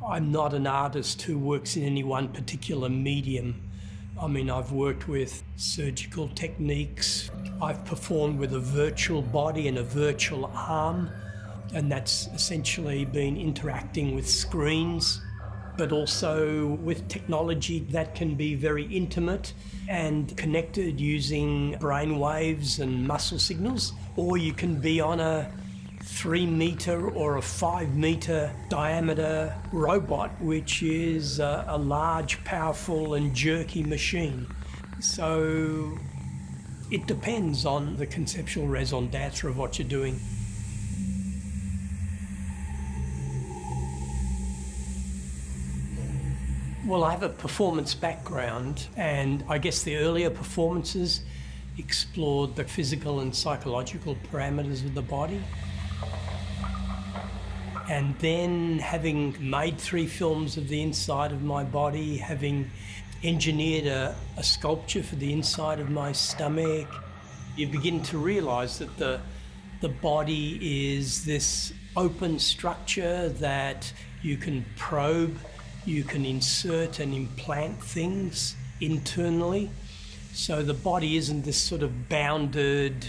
I'm not an artist who works in any one particular medium. I mean, I've worked with surgical techniques. I've performed with a virtual body and a virtual arm, and that's essentially been interacting with screens, but also with technology that can be very intimate and connected using brain waves and muscle signals, or you can be on a 3-metre or a 5-metre diameter robot, which is a large, powerful and jerky machine. So it depends on the conceptual raison d'etre of what you're doing. Well, I have a performance background, and I guess the earlier performances explored the physical and psychological parameters of the body. And then, having made 3 films of the inside of my body, having engineered a sculpture for the inside of my stomach, you begin to realise that the body is this open structure that you can probe, you can insert and implant things internally. So the body isn't this sort of bounded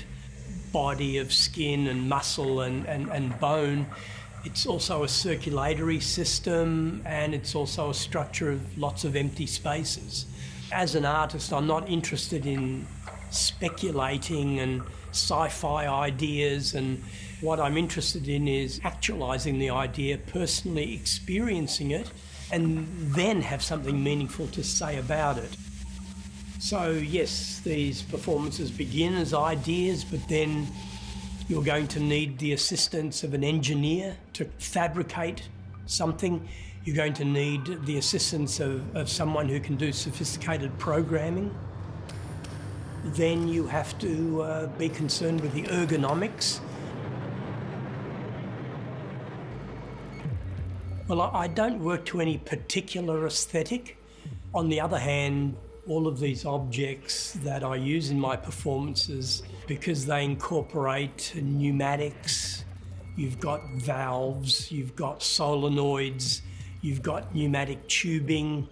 body of skin and muscle and bone. It's also a circulatory system, and it's also a structure of lots of empty spaces. As an artist, I'm not interested in speculating and sci-fi ideas, and what I'm interested in is actualizing the idea, personally experiencing it, and then have something meaningful to say about it. So yes, these performances begin as ideas, but then you're going to need the assistance of an engineer to fabricate something. You're going to need the assistance of someone who can do sophisticated programming. Then you have to be concerned with the ergonomics. Well, I don't work to any particular aesthetic. On the other hand, all of these objects that I use in my performances, because they incorporate pneumatics, you've got valves, you've got solenoids, you've got pneumatic tubing,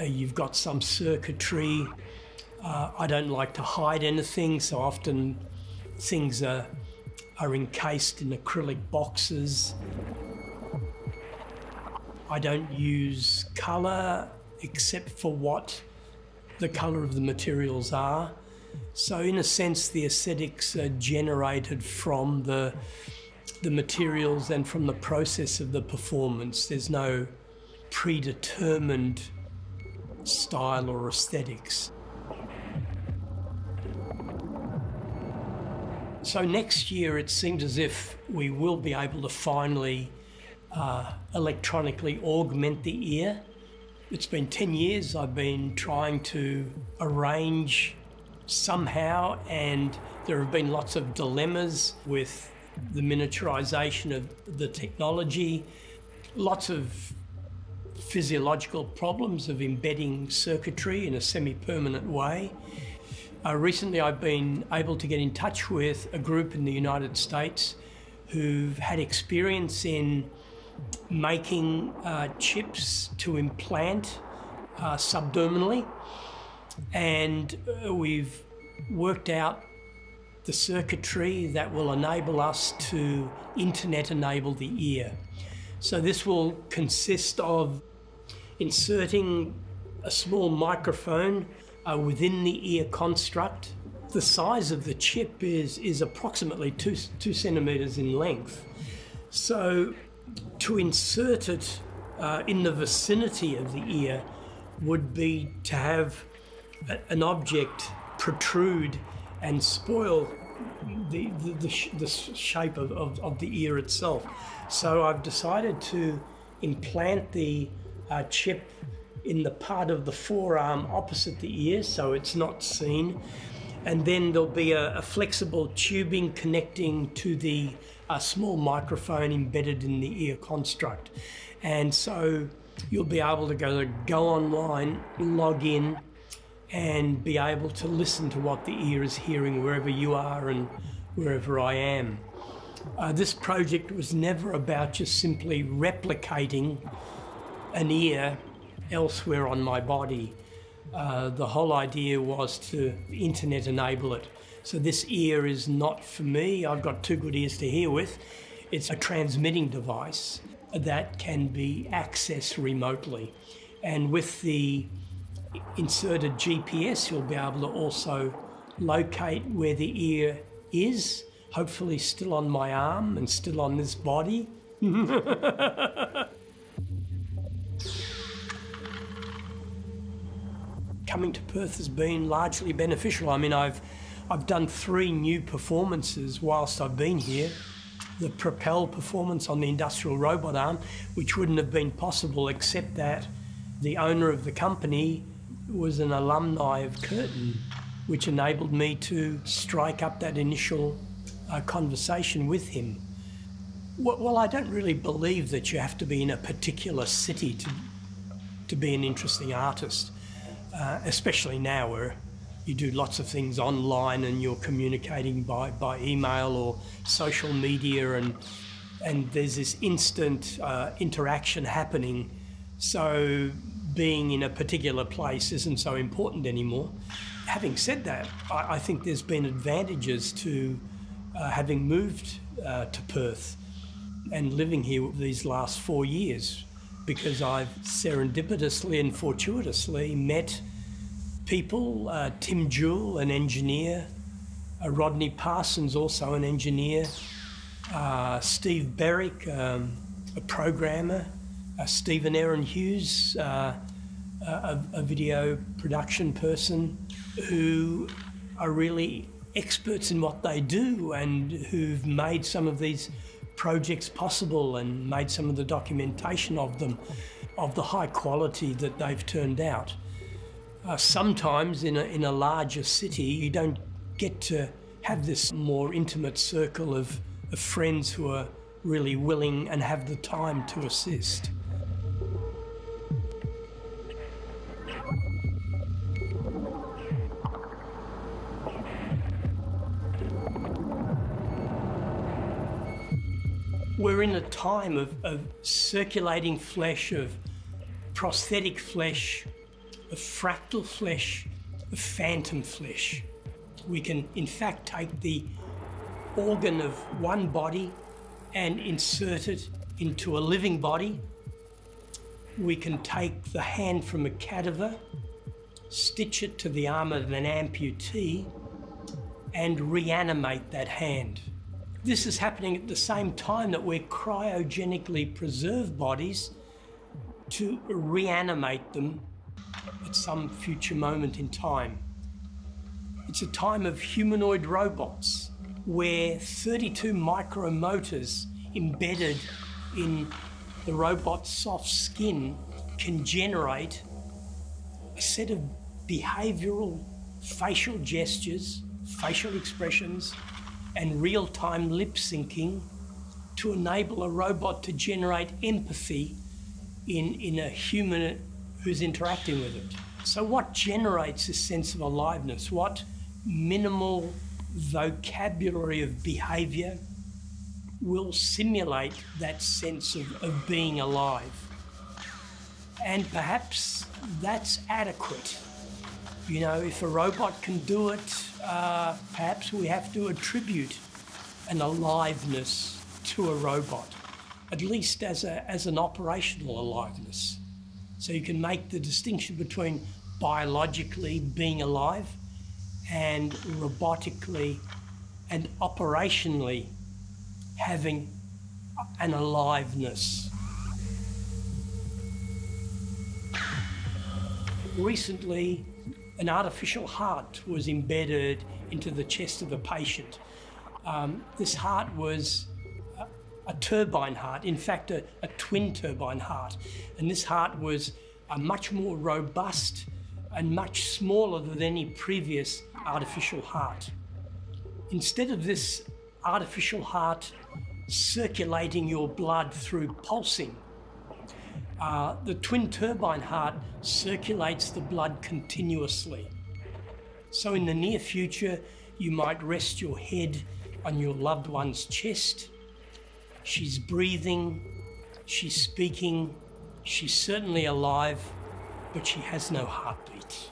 you've got some circuitry. I don't like to hide anything, so often things are encased in acrylic boxes. I don't use colour except for what the colour of the materials are. So in a sense, the aesthetics are generated from the materials and from the process of the performance. There's no predetermined style or aesthetics. So next year, it seems as if we will be able to finally electronically augment the ear. It's been 10 years I've been trying to arrange somehow, and there have been lots of dilemmas with the miniaturization of the technology, lots of physiological problems of embedding circuitry in a semi-permanent way. Recently I've been able to get in touch with a group in the United States who've had experience in making chips to implant subdermally, and we've worked out the circuitry that will enable us to internet enable the ear. So this will consist of inserting a small microphone within the ear construct. The size of the chip is approximately 2 centimetres in length. So to insert it in the vicinity of the ear would be to have an object protrude and spoil the shape of the ear itself. So I've decided to implant the chip in the part of the forearm opposite the ear, so it's not seen. And then there'll be a flexible tubing connecting to the small microphone embedded in the ear construct. And so you'll be able to go online, log in, and be able to listen to what the ear is hearing wherever you are and wherever I am. This project was never about just simply replicating an ear elsewhere on my body. The whole idea was to internet enable it. So this ear is not for me. I've got two good ears to hear with. It's a transmitting device that can be accessed remotely. And with the inserted GPS, you'll be able to also locate where the ear is, hopefully still on my arm and still on this body. Coming to Perth has been largely beneficial. I mean, I've done 3 new performances whilst I've been here. The Propel performance on the industrial robot arm, which wouldn't have been possible except that the owner of the company was an alumni of Curtin, which enabled me to strike up that initial conversation with him. Well, I don't really believe that you have to be in a particular city to be an interesting artist. Especially now where you do lots of things online and you're communicating by email or social media, and there's this instant interaction happening. So being in a particular place isn't so important anymore. Having said that, I think there's been advantages to having moved to Perth and living here these last 4 years, because I've serendipitously and fortuitously met people, Tim Jewell, an engineer, Rodney Parsons, also an engineer, Steve Berwick, a programmer, Stephen Aaron Hughes, a video production person, who are really experts in what they do and who've made some of these projects possible and made some of the documentation of them, of the high quality that they've turned out. Sometimes in a larger city, you don't get to have this more intimate circle of friends who are really willing and have the time to assist. We're in a time of circulating flesh, of prosthetic flesh, of fractal flesh, of phantom flesh. We can, in fact, take the organ of one body and insert it into a living body. We can take the hand from a cadaver, stitch it to the arm of an amputee, and reanimate that hand. This is happening at the same time that we're cryogenically preserve bodies to reanimate them at some future moment in time. It's a time of humanoid robots where 32 micromotors embedded in the robot's soft skin can generate a set of behavioural facial gestures, facial expressions, and real-time lip syncing to enable a robot to generate empathy in a human who's interacting with it. So what generates this sense of aliveness? What minimal vocabulary of behaviour will simulate that sense of being alive? And perhaps that's adequate. You know, if a robot can do it, perhaps we have to attribute an aliveness to a robot, at least as an operational aliveness. So you can make the distinction between biologically being alive and robotically and operationally having an aliveness. Recently, an artificial heart was embedded into the chest of a patient. This heart was a turbine heart, in fact a twin turbine heart, and this heart was much more robust and much smaller than any previous artificial heart. Instead of this artificial heart circulating your blood through pulsing, the twin turbine heart circulates the blood continuously. So in the near future, you might rest your head on your loved one's chest. She's breathing, she's speaking, She's certainly alive, but she has no heartbeat.